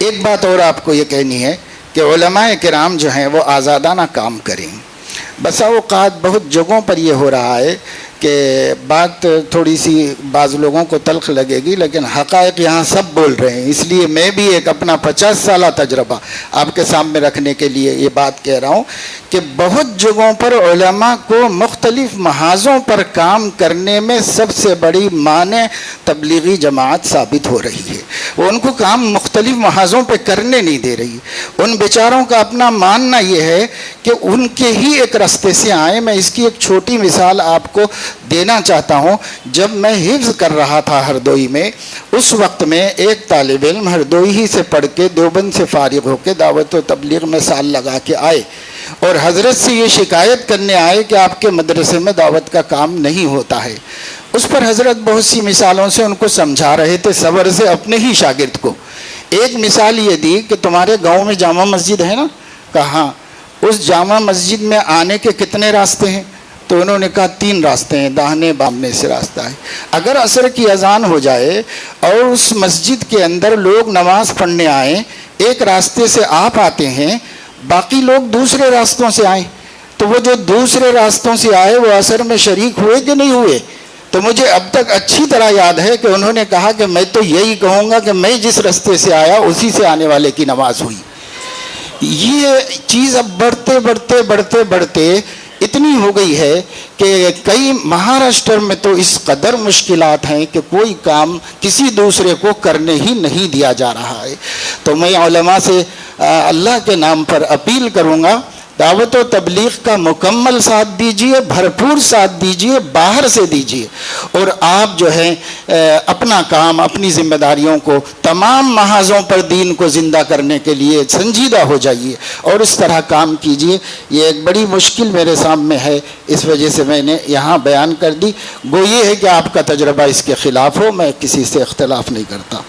ایک بات اور آپ کو یہ کہنی ہے کہ علماء کرام جو ہیں وہ آزادانہ کام کریں. بسا اوقات بہت جگہوں پر یہ ہو رہا ہے کہ بات تھوڑی سی بعض لوگوں کو تلخ لگے گی، لیکن حقائق یہاں سب بول رہے ہیں. اس لیے میں بھی ایک اپنا 50 سالہ تجربہ آپ کے سامنے رکھنے کے لیے یہ بات کہہ رہا ہوں کہ بہت جگہوں پر علماء کو مختلف محاذوں پر کام کرنے میں سب سے بڑی مانع تبلیغی جماعت ثابت ہو رہی ہے. وہ ان کو کام مختلف محاذوں پہ کرنے نہیں دے رہی. ان بیچاروں کا اپنا ماننا یہ ہے کہ ان کے ہی ایک راستے سے آئیں. میں اس کی ایک چھوٹی مثال آپ کو دینا چاہتا ہوں. جب میں حفظ کر رہا تھا ہردوئی میں، اس وقت میں ایک طالب علم ہردوئی ہی سے پڑھ کے دیوبند سے فارغ ہو کے دعوت و تبلیغ میں سال لگا کے آئے اور حضرت سے یہ شکایت کرنے آئے کہ آپ کے مدرسے میں دعوت کا کام نہیں ہوتا ہے. اس پر حضرت بہت سی مثالوں سے ان کو سمجھا رہے تھے، صبر سے اپنے ہی شاگرد کو. ایک مثال یہ دی کہ تمہارے گاؤں میں جامع مسجد ہے نا؟ کہا ہاں. اس جامع مسجد میں آنے کے کتنے راستے ہیں؟ تو انہوں نے کہا 3 راستے ہیں، داہنے بامنے سے راستہ ہے. اگر عصر کی اذان ہو جائے اور اس مسجد کے اندر لوگ نماز پڑھنے آئیں، ایک راستے سے آپ آتے ہیں، باقی لوگ دوسرے راستوں سے آئیں، تو وہ جو دوسرے راستوں سے آئے وہ عصر میں شریک ہوئے کہ نہیں ہوئے؟ تو مجھے اب تک اچھی طرح یاد ہے کہ انہوں نے کہا کہ میں تو یہی کہوں گا کہ میں جس راستے سے آیا اسی سے آنے والے کی نماز ہوئی. یہ چیز اب بڑھتے اتنی ہو گئی ہے کہ کئی مہاراشٹر میں تو اس قدر مشکلات ہیں کہ کوئی کام کسی دوسرے کو کرنے ہی نہیں دیا جا رہا ہے. تو میں علماء سے اللہ کے نام پر اپیل کروں گا، دعوت و تبلیغ کا مکمل ساتھ دیجیے، بھرپور ساتھ دیجیے، باہر سے دیجیے، اور آپ جو ہے اپنا کام، اپنی ذمہ داریوں کو تمام محاذوں پر دین کو زندہ کرنے کے لیے سنجیدہ ہو جائیے اور اس طرح کام کیجیے. یہ ایک بڑی مشکل میرے سامنے ہے، اس وجہ سے میں نے یہاں بیان کر دی. گو یہ ہے کہ آپ کا تجربہ اس کے خلاف ہو، میں کسی سے اختلاف نہیں کرتا.